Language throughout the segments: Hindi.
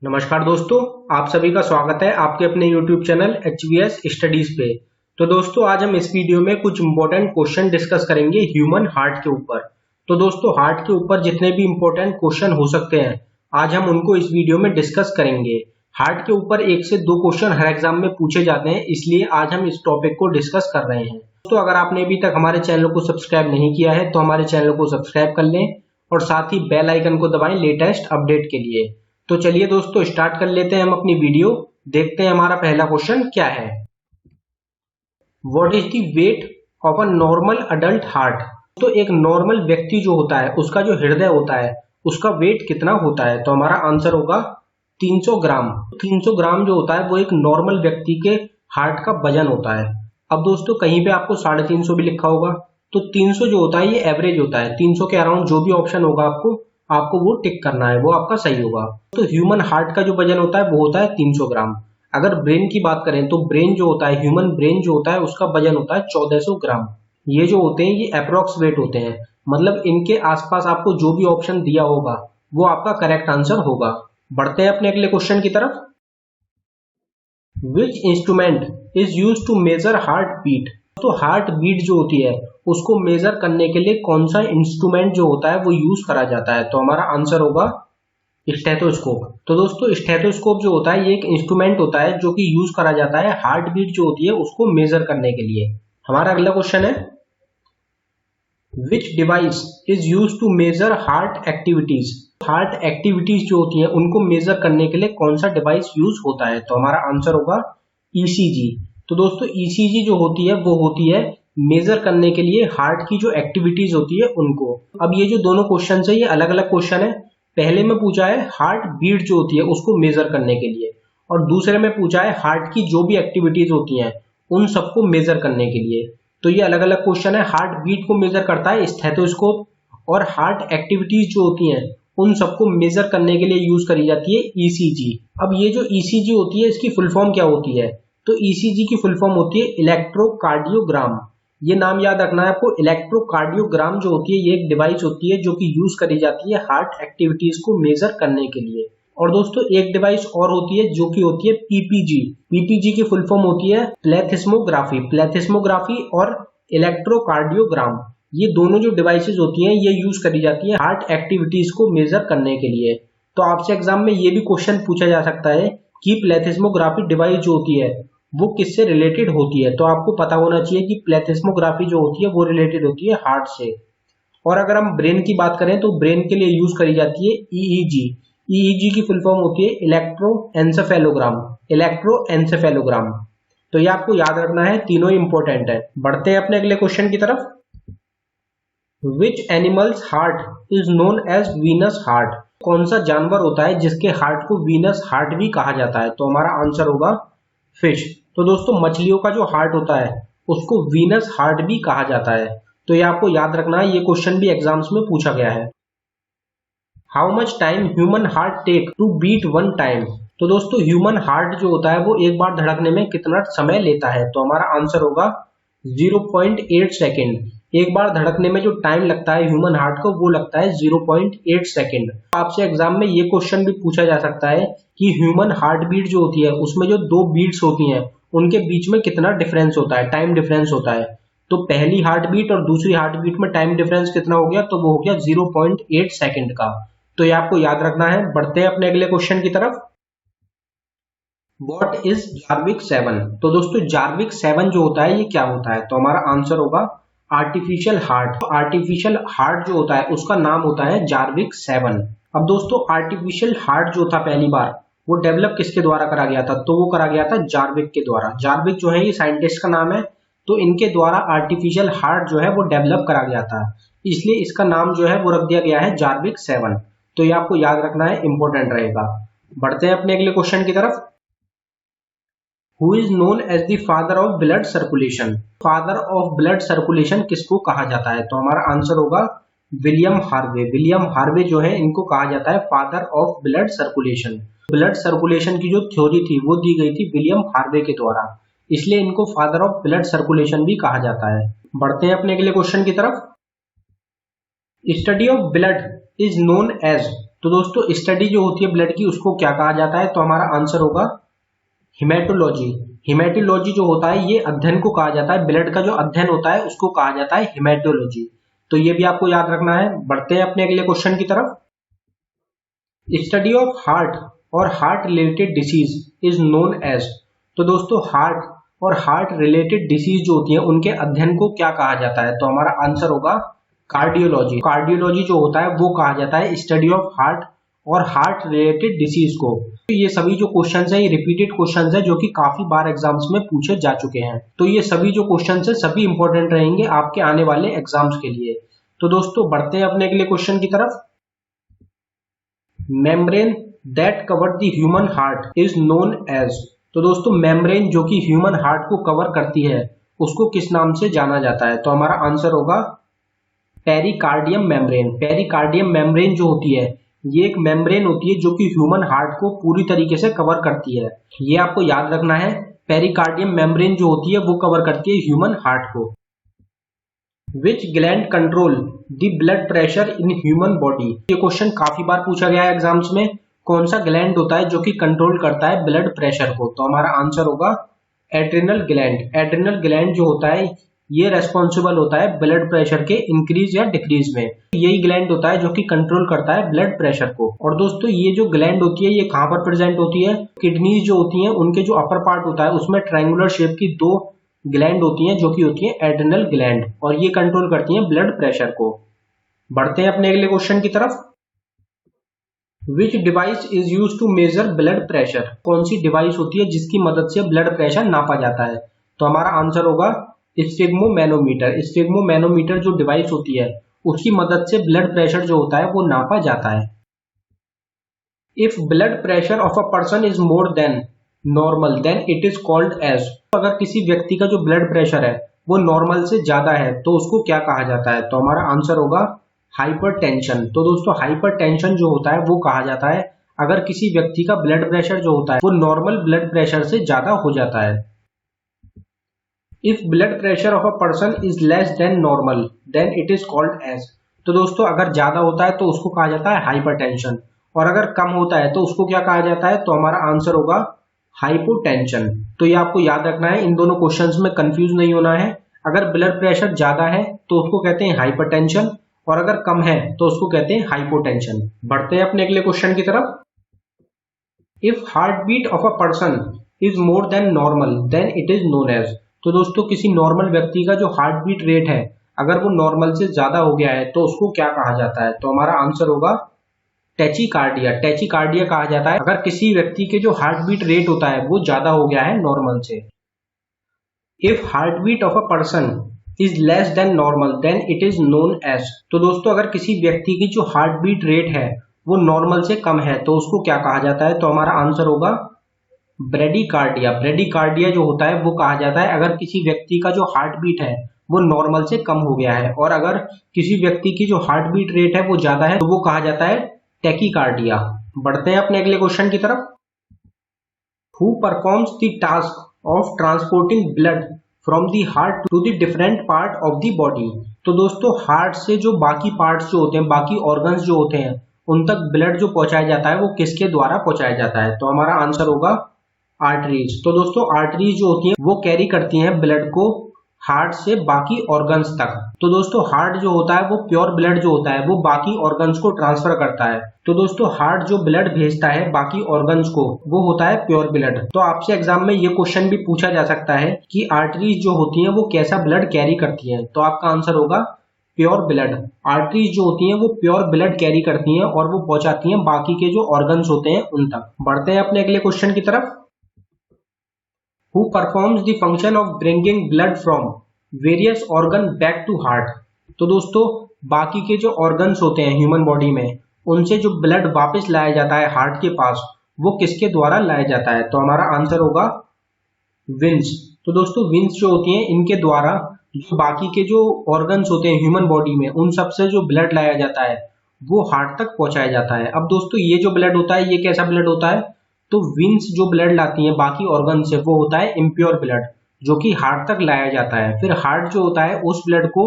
नमस्कार दोस्तों, आप सभी का स्वागत है आपके अपने YouTube चैनल HVS स्टडीज पे। तो दोस्तों आज हम इस वीडियो में कुछ इंपॉर्टेंट क्वेश्चन डिस्कस करेंगे ह्यूमन हार्ट के ऊपर। तो दोस्तों हार्ट के ऊपर जितने भी इंपॉर्टेंट क्वेश्चन हो सकते हैं आज हम उनको इस वीडियो में डिस्कस करेंगे। हार्ट के ऊपर 1 से 2 क्वेश्चन हर एग्जाम में पूछे जाते हैं, इसलिए आज हम इस टॉपिक को डिस्कस कर रहे हैं। दोस्तों अगर आपने अभी तक हमारे चैनल को सब्सक्राइब नहीं किया है तो हमारे चैनल को सब्सक्राइब कर लें और साथ ही बेल आइकन को दबाएं लेटेस्ट अपडेट के लिए। तो चलिए दोस्तों स्टार्ट कर लेते हैं हम अपनी वीडियो। देखते हैं हमारा पहला क्वेश्चन क्या है। What is the weight of a normal adult heart. तो एक नॉर्मल व्यक्ति जो होता है उसका जो हृदय होता है उसका वेट कितना होता है। तो हमारा आंसर होगा 300 ग्राम। 300 ग्राम जो होता है वो एक नॉर्मल व्यक्ति के हार्ट का वजन होता है। अब दोस्तों कहीं पे आपको 350 भी लिखा होगा तो 300 जो होता है ये एवरेज होता है। 300 के अराउंड जो भी ऑप्शन होगा आपको वो टिक करना है, वो आपका सही होगा। तो ह्यूमन हार्ट का जो वजन होता है वो होता है 300 ग्राम। अगर ब्रेन की बात करें तो ब्रेन जो होता है ह्यूमन ब्रेन जो होता है उसका वजन होता है 1400 ग्राम। ये जो होते हैं ये अप्रोक्स वेट होते हैं, मतलब इनके आसपास आपको जो भी ऑप्शन दिया होगा वो आपका करेक्ट आंसर होगा। बढ़ते हैं अपने अगले क्वेश्चन की तरफ। Which instrument is use to measure heart beat. तो हार्ट बीट जो होती है उसको मेजर करने के लिए कौन सा इंस्ट्रूमेंट जो होता है वो यूज करा जाता है। तो हमारा आंसर होगा स्टेथोस्कोप। तो दोस्तों स्टेथोस्कोप जो होता है ये एक इंस्ट्रूमेंट होता है जो कि यूज करा जाता है हार्ट बीट जो होती है उसको मेजर करने के लिए। हमारा अगला क्वेश्चन है which device is use to measure heart activities. Heart activities जो होती है उनको मेजर करने के लिए कौन सा डिवाइस यूज होता है। तो हमारा आंसर होगा ईसीजी। तो दोस्तों ईसीजी जो होती है वो होती है मेजर करने के लिए हार्ट की जो एक्टिविटीज होती है उनको। अब ये जो दोनों क्वेश्चन है ये अलग अलग क्वेश्चन है। पहले में पूछा है हार्ट बीट जो होती है उसको मेजर करने के लिए और दूसरे में पूछा है हार्ट की जो भी एक्टिविटीज होती हैं उन सबको मेजर करने के लिए। तो ये अलग अलग क्वेश्चन है। हार्ट बीट को मेजर करता है स्टेथोस्कोप और हार्ट एक्टिविटीज जो होती हैं उन सबको मेजर करने के लिए यूज करी जाती है ईसीजी। अब ये जो ईसीजी होती है इसकी फुल फॉर्म क्या होती है। तो ईसीजी की फुल फॉर्म होती है इलेक्ट्रोकार्डियोग्राम। ये नाम याद रखना है आपको। इलेक्ट्रोकार्डियोग्राम जो होती है ये एक डिवाइस होती है जो कि यूज करी जाती है हार्ट एक्टिविटीज को मेजर करने के लिए। और दोस्तों एक डिवाइस और होती है जो कि होती है पीपीजी। पीपीजी की फुल फॉर्म होती है प्लेथिस्मोग्राफी। प्लेथिस्मोग्राफी और इलेक्ट्रोकार्डियोग्राम ये दोनों जो डिवाइसेज होती हैं ये यूज करी जाती है हार्ट एक्टिविटीज को मेजर करने के लिए। तो आपसे एग्जाम में ये भी क्वेश्चन पूछा जा सकता है कि प्लेथिस्मोग्राफी डिवाइस जो होती है वो किससे रिलेटेड होती है। तो आपको पता होना चाहिए कि प्लेथिस्मोग्राफी जो होती है वो रिलेटेड होती है हार्ट से। और अगर हम ब्रेन की बात करें तो ब्रेन के लिए यूज करी जाती है ईईजी। ईईजी की फुल फॉर्म होती है इलेक्ट्रोएन्सेफेलोग्राम। इलेक्ट्रोएन्सेफेलोग्राम। तो ये आपको याद रखना है, तीनों इंपॉर्टेंट है। बढ़ते हैं अपने अगले क्वेश्चन की तरफ। Which animals heart is known as Venus heart. कौन सा जानवर होता है जिसके हार्ट को वीनस हार्ट भी कहा जाता है। तो हमारा आंसर होगा फिश। तो दोस्तों मछलियों का जो हार्ट होता है उसको वीनस हार्ट भी कहा जाता है। तो ये आपको याद रखना है, ये क्वेश्चन भी एग्जाम्स में पूछा गया है। How much time human heart take to beat one time. तो दोस्तों ह्यूमन हार्ट जो होता है वो एक बार धड़कने में कितना समय लेता है। तो हमारा आंसर होगा 0.8 सेकेंड। एक बार धड़कने में जो टाइम लगता है ह्यूमन हार्ट को वो लगता है 0.8 सेकेंड। आपसे एग्जाम में ये क्वेश्चन भी पूछा जा सकता है कि ह्यूमन हार्ट बीट जो होती है उसमें जो दो बीट्स होती हैं उनके बीच में कितना डिफरेंस होता है, टाइम डिफरेंस होता है। तो पहली हार्ट बीट और दूसरी हार्ट बीट में टाइम डिफरेंस कितना हो गया। तो वो हो गया 0.8 सेकेंड का। तो ये आपको याद रखना है। बढ़ते हैं अपने अगले क्वेश्चन की तरफ। What is Jarvik 7। तो दोस्तों जार्विक 7 जो होता है ये क्या होता है। तो हमारा आंसर होगा आर्टिफिशियल हार्ट। आर्टिफिशियल हार्ट जो होता है उसका नाम होता है जार्विक 7। अब दोस्तों आर्टिफिशियल हार्ट जो था पहली बार वो डेवलप किसके द्वारा करा गया था। तो वो करा गया था जार्विक के द्वारा। जार्विक जो है ये साइंटिस्ट का नाम है। तो इनके द्वारा आर्टिफिशियल हार्ट जो है वो डेवलप करा गया था, इसलिए इसका नाम जो है वो रख दिया गया है जार्विक 7। तो ये आपको याद रखना है, इंपॉर्टेंट रहेगा। बढ़ते हैं अपने अगले क्वेश्चन की तरफ। Who is known as the father of blood circulation। Father of blood circulation किसको कहा जाता है। तो हमारा आंसर होगा विलियम हार्वे। विलियम हार्वे जो है इनको कहा जाता है father of blood circulation. Blood circulation की जो थ्योरी थी वो दी गई थी विलियम हार्वे के द्वारा, इसलिए इनको फादर ऑफ ब्लड सर्कुलेशन भी कहा जाता है। बढ़ते हैं अपने अगले क्वेश्चन की तरफ। Study of blood is known as. तो दोस्तों स्टडी जो होती है ब्लड की उसको क्या कहा जाता है, तो हमारा आंसर होगा हिमेटोलॉजी। हिमेटोलॉजी जो होता है ये अध्ययन को कहा जाता है, ब्लड का जो अध्ययन होता है उसको कहा जाता है हिमेटोलॉजी। तो ये भी आपको याद रखना है। बढ़ते हैं अपने अगले क्वेश्चन की तरफ। स्टडी ऑफ हार्ट और heart related disease is known as. तो दोस्तों हार्ट और हार्ट रिलेटेड डिसीज जो होती है उनके अध्ययन को क्या कहा जाता है, तो हमारा आंसर होगा कार्डियोलॉजी। कार्डियोलॉजी जो होता है वो कहा जाता है स्टडी ऑफ हार्ट और हार्ट रिलेटेड डिसीज को। तो ये सभी जो क्वेश्चंस हैं ये रिपीटेड क्वेश्चंस हैं जो कि काफी बार एग्जाम्स में पूछे जा चुके हैं। तो ये सभी जो क्वेश्चंस हैं सभी इंपॉर्टेंट रहेंगे आपके आने वाले एग्जाम्स के लिए। तो दोस्तों बढ़ते हैं अपने अगले क्वेश्चन की तरफ। Membrane that cover the human heart is known as. तो दोस्तों मेम्ब्रेन जो कि ह्यूमन हार्ट को कवर करती है उसको किस नाम से जाना जाता है, तो हमारा आंसर होगा पेरिकार्डियम मेम्ब्रेन। पेरिकार्डियम मेम्ब्रेन जो होती है ये एक मेम्ब्रेन होती है जो कि ह्यूमन हार्ट को पूरी तरीके से कवर करती है। ये आपको याद रखना है, पेरिकार्डियम मेम्ब्रेन जो होती है वो कवर करती है ह्यूमन हार्ट को। विच gland control the blood pressure in human body. ये क्वेश्चन काफी बार पूछा गया है एग्जाम्स में। कौन सा ग्लैंड होता है जो कि कंट्रोल करता है ब्लड प्रेशर को, तो हमारा आंसर होगा एड्रिनल ग्लैंड। एड्रिनल ग्लैंड जो होता है ये रेस्पॉन्सिबल होता है ब्लड प्रेशर के इंक्रीज या डिक्रीज में। यही ग्लैंड होता है जो कि कंट्रोल करता है ब्लड प्रेशर को। और दोस्तों ये जो ग्लैंड होती है ये कहाँ पर प्रेजेंट होती है, किडनीज जो होती हैं उनके जो अपर पार्ट होता है उसमें ट्रायंगुलर शेप की दो ग्लैंड होती हैं जो कि होती है एड्रिनल ग्लैंड, और ये कंट्रोल करती हैं ब्लड प्रेशर को। बढ़ते हैं अपने अगले क्वेश्चन की तरफ। Which device is use to measure blood pressure. कौन सी डिवाइस होती है जिसकी मदद से ब्लड प्रेशर नापा जाता है, तो हमारा आंसर होगा स्फिग्मोमैनोमीटर। स्फिग्मोमैनोमीटर जो डिवाइस होती है उसकी मदद से ब्लड प्रेशर जो होता है वो नापा जाता है। If blood pressure of a person is more than normal then it is called as. अगर किसी व्यक्ति का जो ब्लड प्रेशर है वो नॉर्मल से ज्यादा है तो उसको क्या कहा जाता है, तो हमारा आंसर होगा हाइपरटेंशन। तो दोस्तों हाइपरटेंशन जो होता है वो कहा जाता है अगर किसी व्यक्ति का ब्लड प्रेशर जो होता है वो नॉर्मल ब्लड प्रेशर से ज्यादा हो जाता है। If blood pressure of a person is less than normal then it is called as. तो दोस्तों अगर ज्यादा होता है तो उसको कहा जाता है हाइपरटेंशन, और अगर कम होता है तो उसको क्या कहा जाता है, तो हमारा आंसर होगा हाइपोटेंशन। तो ये आपको याद रखना है, इन दोनों क्वेश्चंस में कंफ्यूज नहीं होना है। अगर ब्लड प्रेशर ज्यादा है तो उसको कहते हैं हाइपरटेंशन, और अगर कम है तो उसको कहते हैं हाइपोटेंशन। बढ़ते हैं अपने अगले क्वेश्चन की तरफ। If heart beat of a person is more than normal then it is known as. तो दोस्तों किसी नॉर्मल व्यक्ति का जो हार्ट बीट रेट है अगर वो नॉर्मल से ज्यादा हो गया है तो उसको क्या कहा जाता है, तो हमारा आंसर होगा टैचिकार्डिया। टैचिकार्डिया कहा जाता है अगर किसी व्यक्ति के जो हार्ट बीट रेट होता है वो ज्यादा हो गया है नॉर्मल से। If heart beat of a person is less than normal then it is known as. तो दोस्तों अगर किसी व्यक्ति की जो हार्ट बीट रेट है वो नॉर्मल से कम है तो उसको क्या कहा जाता है, तो हमारा आंसर होगा ब्रेडिकार्डिया। ब्रेडिकार्डिया जो होता है वो कहा जाता है अगर किसी व्यक्ति का जो हार्ट बीट है वो नॉर्मल से कम हो गया है, और अगर किसी व्यक्ति की जो हार्ट बीट रेट है वो ज्यादा है तो वो कहा जाता है टैकीकार्डिया। बढ़ते हैं अपने अगले क्वेश्चन की तरफ। Who performs the task of transporting blood from the heart to the different part of the body. तो दोस्तों हार्ट से जो बाकी पार्ट्स जो होते हैं, बाकी ऑर्गन्स जो होते हैं उन तक ब्लड जो पहुंचाया जाता है वो किसके द्वारा पहुंचाया जाता है, तो हमारा आंसर होगा आर्टरीज। तो दोस्तों आर्टरीज जो होती हैं वो कैरी करती हैं ब्लड को हार्ट से बाकी ऑर्गन्स तक। तो दोस्तों हार्ट जो होता है वो प्योर ब्लड जो होता है वो बाकी ऑर्गन्स को ट्रांसफर करता है। तो दोस्तों हार्ट जो ब्लड भेजता है बाकी ऑर्गन्स को वो होता है प्योर ब्लड। तो आपसे एग्जाम में ये क्वेश्चन भी पूछा जा सकता है कि आर्टरीज जो होती हैं वो कैसा ब्लड कैरी करती हैं, तो आपका आंसर होगा प्योर ब्लड। आर्टरीज जो होती हैं वो प्योर ब्लड कैरी करती हैं और वो पहुंचाती हैं बाकी के जो ऑर्गन्स होते हैं उन तक। बढ़ते हैं अपने अगले क्वेश्चन की तरफ। Who performs the function of bringing blood from various organ back to heart। तो दोस्तों बाकी के जो ऑर्गन्स होते हैं ह्यूमन बॉडी में उनसे जो ब्लड वापस लाया जाता है हार्ट के पास वो किसके द्वारा लाया जाता है, तो हमारा आंसर होगा विंस। तो दोस्तों विंस जो होती हैं इनके द्वारा जो बाकी के जो ऑर्गन्स होते हैं ह्यूमन बॉडी में उन सबसे जो ब्लड लाया जाता है वो हार्ट तक पहुंचाया जाता है। अब दोस्तों ये जो ब्लड होता है ये कैसा ब्लड होता है, तो विंस जो ब्लड लाती हैं बाकी ऑर्गन से वो होता है इम्प्योर ब्लड जो कि हार्ट तक लाया जाता है। फिर हार्ट जो होता है उस ब्लड को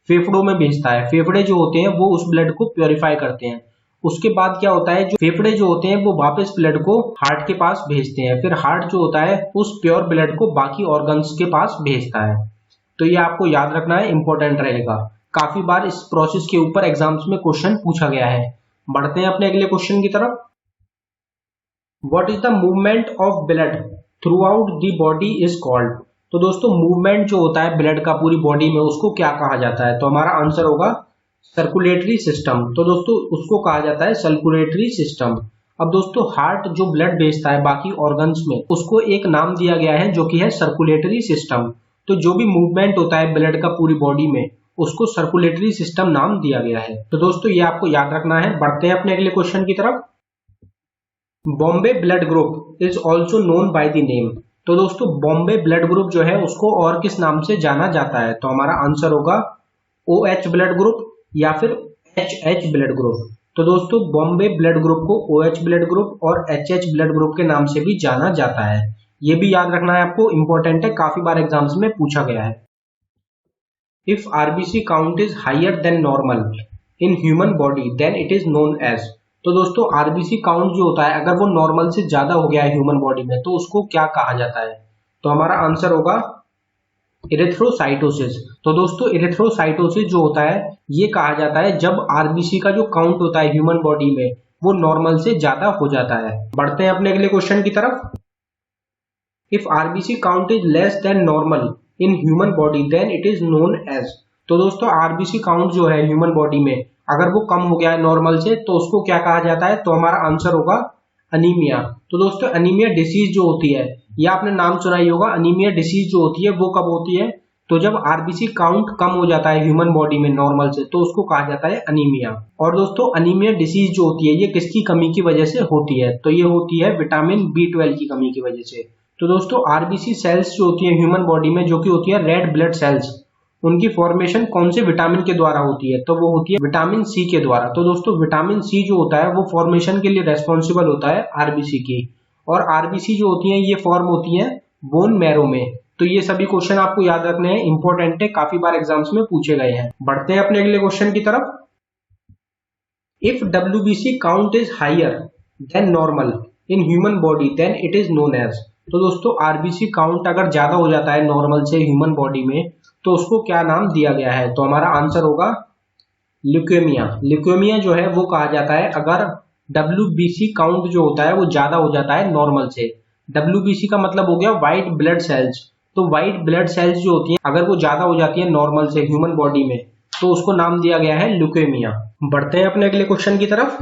फेफड़ों में भेजता है। फेफड़े जो होते हैं वो उस ब्लड को प्योरीफाई करते हैं उसके बाद क्या होता है, जो फेफड़े जो होते हैं वो वापस ब्लड को हार्ट के पास भेजते हैं, फिर हार्ट जो होता है उस प्योर ब्लड को बाकी ऑर्गन्स के पास भेजता है। तो ये आपको याद रखना है, इंपॉर्टेंट रहेगा। काफी बार इस प्रोसेस के ऊपर एग्जाम्स में क्वेश्चन पूछा गया है। बढ़ते हैं अपने अगले क्वेश्चन की तरफ। What is the movement of blood through out the body is called. तो दोस्तों मूवमेंट जो होता है ब्लड का पूरी बॉडी में उसको क्या कहा जाता है, तो हमारा आंसर होगा सर्कुलेटरी सिस्टम। तो दोस्तों उसको कहा जाता है सर्कुलेटरी सिस्टम। अब दोस्तों हार्ट जो ब्लड भेजता है बाकी ऑर्गन्स में उसको एक नाम दिया गया है जो कि है सर्कुलेटरी सिस्टम। तो जो भी मूवमेंट होता है ब्लड का पूरी बॉडी में उसको सर्कुलेटरी सिस्टम नाम दिया गया है। तो दोस्तों ये आपको याद रखना है। बढ़ते हैं अपने अगले क्वेश्चन की तरफ। Bombay blood group is also known by the name. तो दोस्तों बॉम्बे ब्लड ग्रुप जो है उसको और किस नाम से जाना जाता है, तो हमारा आंसर होगा OH ब्लड ग्रुप या फिर HH ब्लड ग्रुप। तो दोस्तों बॉम्बे ब्लड ग्रुप को OH ब्लड ग्रुप और HH ब्लड ग्रुप के नाम से भी जाना जाता है। ये भी याद रखना है आपको, इंपॉर्टेंट है, काफी बार एग्जाम्स में पूछा गया है। If RBC count is higher than normal in human body then it is known as. तो दोस्तों RBC काउंट जो होता है अगर वो नॉर्मल से ज्यादा हो गया है ह्यूमन बॉडी में तो उसको क्या कहा जाता है, तो हमारा आंसर होगा इरिथ्रोसाइटोसिस। तो दोस्तों इरिथ्रोसाइटोसिस जो होता है ये कहा जाता है जब RBC का जो काउंट होता है ह्यूमन बॉडी में वो नॉर्मल से ज्यादा हो जाता है। बढ़ते हैं अपने अगले क्वेश्चन की तरफ। If RBC count is less than normal in human body then it is known as. तो दोस्तों RBC काउंट जो है ह्यूमन बॉडी में अगर वो कम हो गया है नॉर्मल से तो उसको क्या कहा जाता है, तो हमारा आंसर होगा अनीमिया। तो दोस्तों अनीमिया डिसीज जो होती है ये आपने नाम सुना ही होगा। अनीमिया डिसीज जो होती है वो कब होती है, तो जब RBC काउंट कम हो जाता है ह्यूमन बॉडी में नॉर्मल से तो उसको कहा जाता है अनीमिया। और दोस्तों अनीमिया डिसीज जो होती है ये किसकी कमी की वजह से होती है, तो ये होती है विटामिन B12 की कमी की वजह से। तो दोस्तों RBC सेल्स जो होती है ह्यूमन बॉडी में जो कि होती है रेड ब्लड सेल्स, उनकी फॉर्मेशन कौन से विटामिन के द्वारा होती है, तो वो होती है विटामिन C के द्वारा। तो दोस्तों विटामिन C जो होता है वो फॉर्मेशन के लिए रेस्पॉन्सिबल होता है RBC की, और RBC जो होती है ये फॉर्म होती है बोन मैरो में। तो ये सभी क्वेश्चन आपको याद रखने हैं, इंपॉर्टेंट है, काफी बार एग्जाम्स में पूछे गए हैं। बढ़ते हैं अपने अगले क्वेश्चन की तरफ। If WBC count is higher than normal in human body then it is known as. तो दोस्तों RBC काउंट अगर ज्यादा हो जाता है नॉर्मल से ह्यूमन बॉडी में तो उसको क्या नाम दिया गया है, तो हमारा आंसर होगा ल्यूकेमिया। ल्यूकेमिया जो है वो कहा जाता है अगर WBC काउंट जो होता है वो ज्यादा हो जाता है नॉर्मल से। WBC का मतलब हो गया व्हाइट ब्लड सेल्स। तो व्हाइट ब्लड सेल्स जो होती हैं अगर वो ज्यादा हो जाती है नॉर्मल से ह्यूमन बॉडी में तो उसको नाम दिया गया है ल्यूकेमिया। बढ़ते हैं अपने अगले क्वेश्चन की तरफ।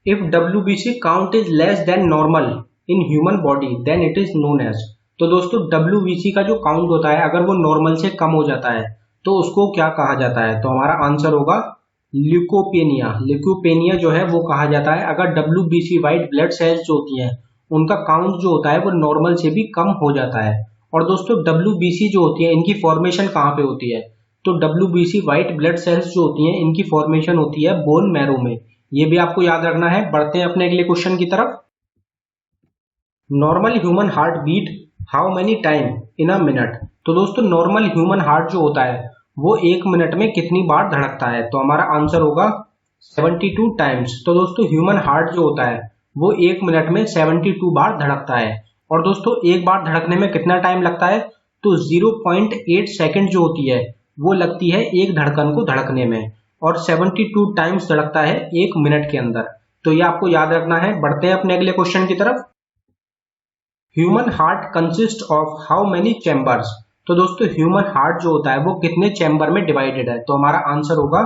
If WBC count is less than normal in human body then it is known as. तो दोस्तों WBC का जो काउंट होता है अगर वो नॉर्मल से कम हो जाता है तो उसको क्या कहा जाता है, तो हमारा आंसर होगा ल्यूकोपेनिया। ल्यूकोपेनिया जो है वो कहा जाता है अगर WBC व्हाइट ब्लड सेल्स जो होती हैं उनका काउंट जो होता है वो नॉर्मल से भी कम हो जाता है। और दोस्तों WBC जो होती है इनकी फॉर्मेशन कहाँ पे होती है, तो WBC व्हाइट ब्लड सेल्स जो होती हैं इनकी फॉर्मेशन होती है बोन मैरो में। ये भी आपको याद रखना है। बढ़ते हैं अपने अगले क्वेश्चन की तरफ। Normal human heart beat how many time in a minute. तो दोस्तों नॉर्मल ह्यूमन हार्ट जो होता है वो एक मिनट में कितनी बार धड़कता है, तो हमारा आंसर होगा 72 टाइम्स। तो दोस्तों ह्यूमन हार्ट जो होता है वो एक मिनट में 72 बार धड़कता है। और दोस्तों एक बार धड़कने में कितना टाइम लगता है, तो 0.8 सेकंड जो होती है वो लगती है एक धड़कन को धड़कने में, और 72 टाइम्स धड़कता है एक मिनट के अंदर। तो ये आपको याद रखना है। बढ़ते हैं अपने अगले क्वेश्चन की तरफ। Human heart consist of how many chambers. तो दोस्तों ह्यूमन हार्ट जो होता है वो कितने चैम्बर में डिवाइडेड है, तो हमारा आंसर होगा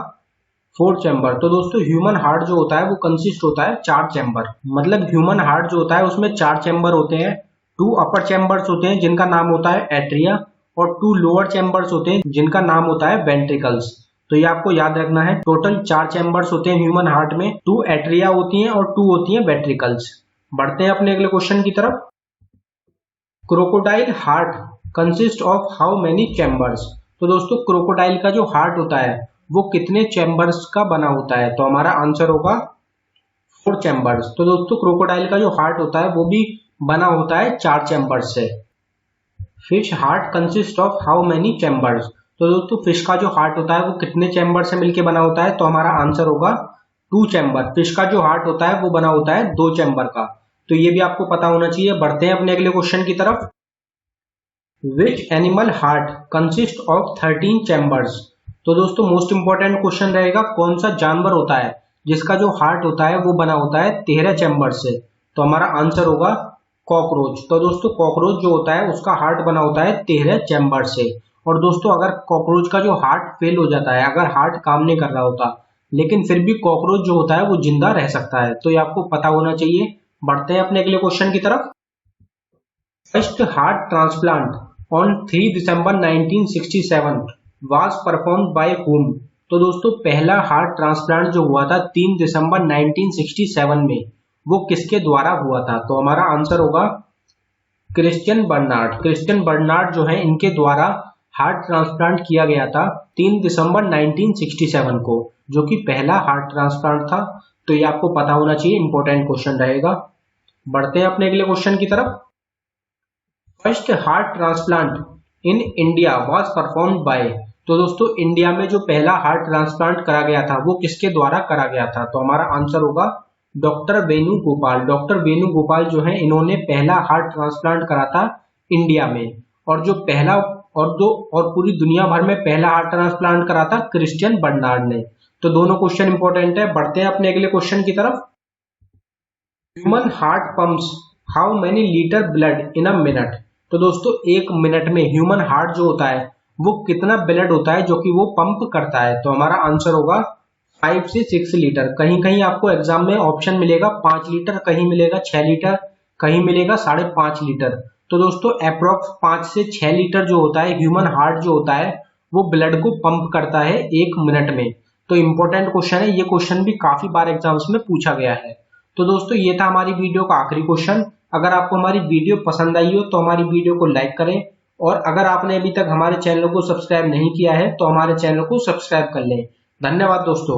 4 चैम्बर। तो दोस्तों ह्यूमन हार्ट जो होता है वो कंसिस्ट होता है 4 चैम्बर, मतलब ह्यूमन हार्ट जो होता है उसमें 4 चैम्बर होते हैं। 2 अपर चैम्बर्स होते हैं जिनका नाम होता है एट्रिया, और 2 लोअर चैम्बर्स होते हैं जिनका नाम होता है वेंट्रिकल्स। तो ये आपको याद रखना है। टोटल 4 चैम्बर्स होते हैं ह्यूमन हार्ट में, 2 एट्रिया होती हैं और 2 होती हैं वेंट्रिकल्स। बढ़ते हैं अपने अगले क्वेश्चन की तरफ। Crocodile heart consist of how many chambers. तो दोस्तों क्रोकोडाइल का जो हार्ट होता है वो कितने चैम्बर्स का बना होता है, तो हमारा आंसर होगा 4 चैम्बर्स। तो दोस्तों क्रोकोडाइल का जो हार्ट होता है वो भी बना होता है 4 चैम्बर्स से। Fish heart consist of how many chambers. तो दोस्तों फिश का जो हार्ट होता है वो कितने चैम्बर से मिलकर बना होता है, तो हमारा आंसर होगा 2 चैम्बर, फिश का जो हार्ट होता है वो बना होता है 2 चैम्बर का। तो ये भी आपको पता होना चाहिए। बढ़ते हैं अपने अगले क्वेश्चन की तरफ। Which animal heart consist of 13 chambers. तो दोस्तों मोस्ट इंपॉर्टेंट क्वेश्चन रहेगा, कौन सा जानवर होता है जिसका जो हार्ट होता है वो बना होता है 13 चैम्बर से। तो हमारा आंसर होगा कॉकरोच। तो दोस्तों कॉकरोच जो होता है उसका हार्ट बना होता है 13 चैम्बर से। और दोस्तों अगर कॉकरोच का जो हार्ट फेल हो जाता है, अगर हार्ट काम नहीं कर रहा होता, लेकिन फिर भी कॉकरोच जो होता है वो जिंदा रह सकता है। तो ये आपको पता होना चाहिए। बढ़ते हैं अपने अगले क्वेश्चन की तरफ। First heart transplant on 3 December 1967 was performed by whom। तो दोस्तों पहला हार्ट ट्रांसप्लांट जो हुआ था 3 दिसंबर 1967 में, वो किसके द्वारा हुआ था। तो हमारा आंसर होगा क्रिश्चियन बर्नार्ड। क्रिश्चियन बर्नार्ड जो है इनके द्वारा हार्ट ट्रांसप्लांट किया गया था 3 दिसंबर 1967 को, जो कि पहला हार्ट ट्रांसप्लांट था। तो ये आपको पता होना चाहिए, इंपॉर्टेंट क्वेश्चन रहेगा। बढ़ते हैं अपने अगले क्वेश्चन की तरफ। First heart transplant in India was performed by. तो दोस्तों इंडिया में जो पहला हार्ट ट्रांसप्लांट करा गया था वो किसके द्वारा करा गया था। तो हमारा आंसर होगा डॉक्टर वेणुगोपाल। डॉक्टर वेणुगोपाल जो है इन्होंने पहला हार्ट ट्रांसप्लांट करा था इंडिया में। और जो पहला और पूरी दुनिया भर में पहला हार्ट ट्रांसप्लांट करा था क्रिश्चियन बर्नार्ड ने। तो दोनों क्वेश्चन इंपॉर्टेंट है। बढ़ते हैं अपने अगले क्वेश्चन की तरफ। Human heart pumps how many litre blood in a minute. तो दोस्तों एक मिनट में ह्यूमन हार्ट जो होता है वो कितना ब्लड होता है जो कि वो पंप करता है। तो हमारा आंसर होगा 5 से 6 लीटर। कहीं कहीं आपको एग्जाम में ऑप्शन मिलेगा 5 लीटर, कहीं मिलेगा 6 लीटर, कहीं मिलेगा 5.5 लीटर। तो दोस्तों अप्रोक्स 5 से 6 लीटर जो होता है ह्यूमन हार्ट जो होता है वो ब्लड को पंप करता है एक मिनट में। तो इंपॉर्टेंट क्वेश्चन है, ये क्वेश्चन भी काफी बार एग्जाम्स में पूछा गया है। तो दोस्तों ये था हमारी वीडियो का आखिरी क्वेश्चन। अगर आपको हमारी वीडियो पसंद आई हो तो हमारी वीडियो को लाइक करें, और अगर आपने अभी तक हमारे चैनल को सब्सक्राइब नहीं किया है तो हमारे चैनल को सब्सक्राइब कर लें। धन्यवाद दोस्तों।